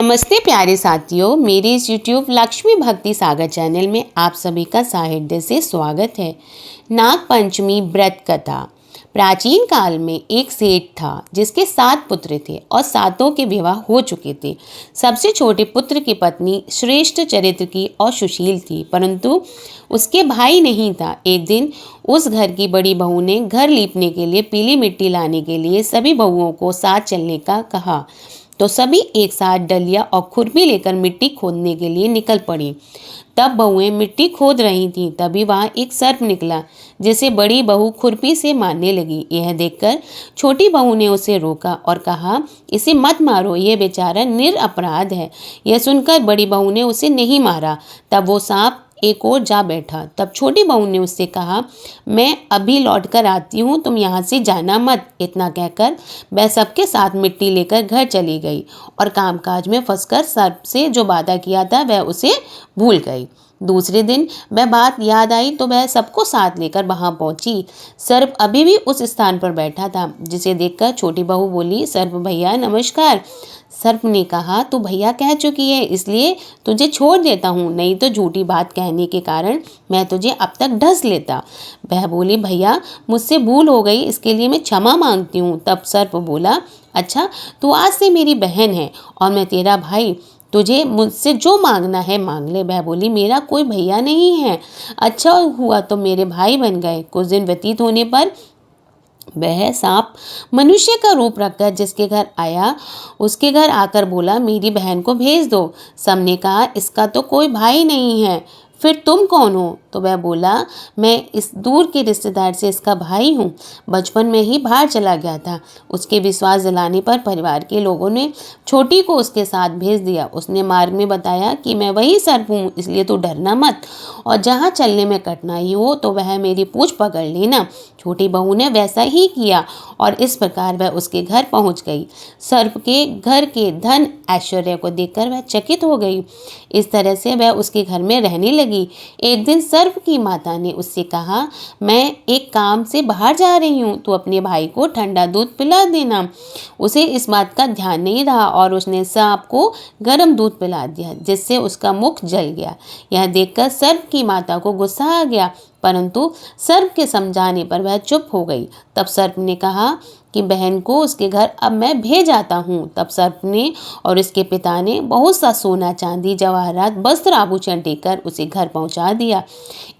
नमस्ते प्यारे साथियों, मेरे इस YouTube लक्ष्मी भक्ति सागर चैनल में आप सभी का साहित्य से स्वागत है। नाग पंचमी व्रत कथा। प्राचीन काल में एक सेठ था जिसके 7 पुत्र थे और सातों के विवाह हो चुके थे। सबसे छोटे पुत्र की पत्नी श्रेष्ठ चरित्र की और सुशील थी, परंतु उसके भाई नहीं था। एक दिन उस घर की बड़ी बहू ने घर लीपने के लिए पीली मिट्टी लाने के लिए सभी बहुओं को साथ चलने का कहा, तो सभी एक साथ डलिया और खुरपी लेकर मिट्टी खोदने के लिए निकल पड़ी। तब बहुएं मिट्टी खोद रही थीं, तभी वहां एक सर्प निकला जिसे बड़ी बहू खुरपी से मारने लगी। यह देखकर छोटी बहू ने उसे रोका और कहा, इसे मत मारो, यह बेचारा निरपराध है। यह सुनकर बड़ी बहू ने उसे नहीं मारा। तब वो सांप एक और जा बैठा। तब छोटी बहू ने उससे कहा, मैं अभी लौट कर आती हूँ, तुम यहाँ से जाना मत। इतना कहकर वह सबके साथ मिट्टी लेकर घर चली गई और कामकाज में फंसकर सर्प से जो वादा किया था वह उसे भूल गई। दूसरे दिन वह बात याद आई तो वह सबको साथ लेकर वहां पहुंची। सर्प अभी भी उस स्थान पर बैठा था, जिसे देखकर छोटी बहू बोली, सर्प भैया नमस्कार। सर्प ने कहा, तू भैया कह चुकी है, इसलिए तुझे छोड़ देता हूँ, नहीं तो झूठी बात कहने के कारण मैं तुझे अब तक ढस लेता। वह बोली, भैया मुझसे भूल हो गई, इसके लिए मैं क्षमा मांगती हूँ। तब सर्प बोला, अच्छा तू आज से मेरी बहन है और मैं तेरा भाई, तुझे मुझसे जो मांगना है मांग ले। वह बोली, मेरा कोई भैया नहीं है, अच्छा हुआ तो मेरे भाई बन गए। कुछ दिन व्यतीत होने पर वह सांप मनुष्य का रूप रखकर जिसके घर आया उसके घर आकर बोला, मेरी बहन को भेज दो। सबने कहा, इसका तो कोई भाई नहीं है, फिर तुम कौन हो? तो वह बोला, मैं इस दूर के रिश्तेदार से इसका भाई हूँ, बचपन में ही बाहर चला गया था। उसके विश्वास दिलाने पर परिवार के लोगों ने छोटी को उसके साथ भेज दिया। उसने मार्ग में बताया कि मैं वही सर्प हूँ, इसलिए तू डरना मत, और जहाँ चलने में कठिनाई हो तो वह मेरी पूंछ पकड़ लेना। छोटी बहू ने वैसा ही किया और इस प्रकार वह उसके घर पहुँच गई। सर्प के घर के धन ऐश्वर्य को देखकर वह चकित हो गई। इस तरह से वह उसके घर में रहने लगी। एक दिन सर्प की माता ने उससे कहा, मैं एक काम से बाहर जा रही हूँ, तू अपने भाई को ठंडा दूध पिला देना। उसे इस बात का ध्यान नहीं रहा और उसने सांप को गर्म दूध पिला दिया, जिससे उसका मुख जल गया। यह देखकर सर्प की माता को गुस्सा आ गया, परंतु सर्प के समझाने पर वह चुप हो गई। तब सर्प ने कहा कि बहन को उसके घर अब मैं भेज आता हूँ। तब सर्प ने और उसके पिता ने बहुत सा सोना चांदी जवाहरात वस्त्र आभूषण देकर उसे घर पहुँचा दिया।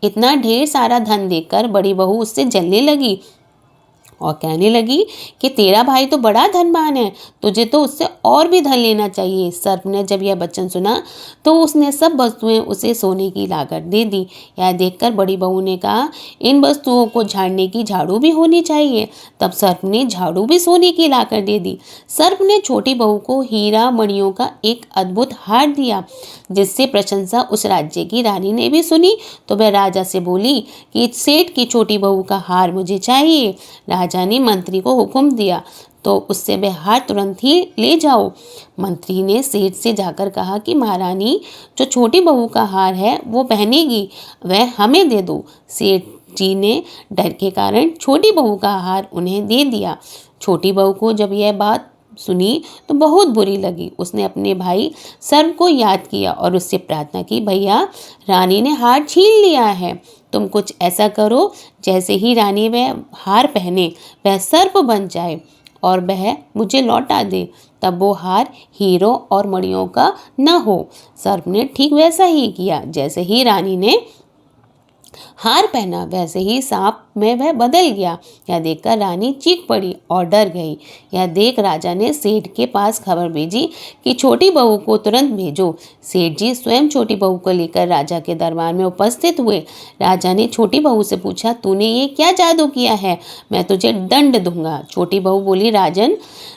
इतना ढेर सारा धन देखकर बड़ी बहू उससे जलने लगी और कहने लगी कि तेरा भाई तो बड़ा धनवान है, तुझे तो उससे और भी धन लेना चाहिए। सर्प ने जब यह वचन सुना तो उसने सब वस्तुएं उसे सोने की लागत दे दी। यह देखकर बड़ी बहू ने कहा, इन वस्तुओं को झाड़ने की झाड़ू भी होनी चाहिए। तब सर्प ने झाड़ू भी सोने की लाकर दे दी। सर्प ने छोटी बहू को हीरा मणियों का एक अद्भुत हार दिया, जिससे प्रशंसा उस राज्य की रानी ने भी सुनी। तो वह राजा से बोली कि सेठ की छोटी बहू का हार मुझे चाहिए। राजा ने मंत्री को हुक्म दिया तो उससे वह हार तुरंत ही ले जाओ। मंत्री ने सेठ से जाकर कहा कि महारानी, जो छोटी बहू का हार है वो पहनेगी, वह हमें दे दो। सेठ जी ने डर के कारण छोटी बहू का हार उन्हें दे दिया। छोटी बहू को जब यह बात सुनी तो बहुत बुरी लगी। उसने अपने भाई सर्प को याद किया और उससे प्रार्थना की, भैया रानी ने हार छीन लिया है, तुम कुछ ऐसा करो जैसे ही रानी वह हार पहने वह सर्प बन जाए और वह मुझे लौटा दे, तब वो हार हीरों और मणियों का न हो। सर्प ने ठीक वैसा ही किया। जैसे ही रानी ने हार पहना वैसे ही सांप में वह बदल गया। यह देखकर रानी चीख पड़ी और डर गई। यह देख राजा ने सेठ के पास खबर भेजी कि छोटी बहू को तुरंत भेजो। सेठ जी स्वयं छोटी बहू को लेकर राजा के दरबार में उपस्थित हुए। राजा ने छोटी बहू से पूछा, तूने ये क्या जादू किया है, मैं तुझे दंड दूंगा। छोटी बहू बोली, राजन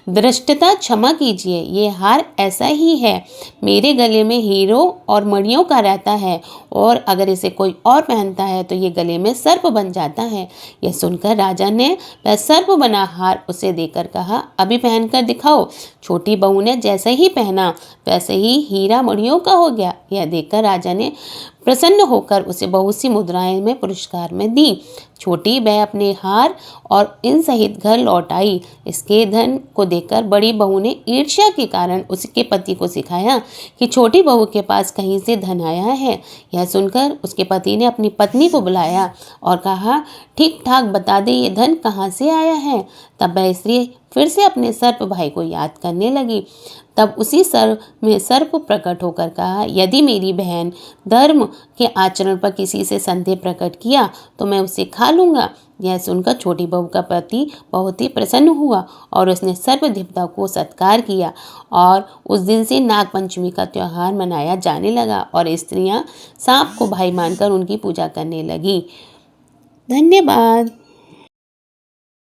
धृष्टता क्षमा कीजिए, ये हार ऐसा ही है, मेरे गले में हीरो और मणियों का रहता है, और अगर इसे कोई और पहनता है तो ये गले में सर्प बन जाता है। यह सुनकर राजा ने वह सर्प बना हार उसे देकर कहा, अभी पहनकर दिखाओ। छोटी बहू ने जैसे ही पहना वैसे ही हीरा मणियों का हो गया। यह देखकर राजा ने प्रसन्न होकर उसे बहुत सी मुद्राएं में पुरस्कार में दी। छोटी वह अपने हार और इन सहित घर लौट आई। इसके धन को देखकर बड़ी बहू ने ईर्ष्या के कारण उसके पति को सिखाया कि छोटी बहू के पास कहीं से धन आया है। यह सुनकर उसके पति ने अपनी पत्नी को बुलाया और कहा, ठीक ठाक बता दे ये धन कहाँ से आया है। तब वह स्त्री फिर से अपने सर्प भाई को याद करने लगी। तब उसी सर्प में सर्प प्रकट होकर कहा, यदि मेरी बहन धर्म के आचरण पर किसी से संदेह प्रकट किया तो मैं उसे खा लूँगा। यह सुनकर छोटी बहू का पति बहुत ही प्रसन्न हुआ और उसने सर्प देवता को सत्कार किया और उस दिन से नागपंचमी का त्यौहार मनाया जाने लगा और स्त्रियां सांप को भाई मानकर उनकी पूजा करने लगी। धन्यवाद।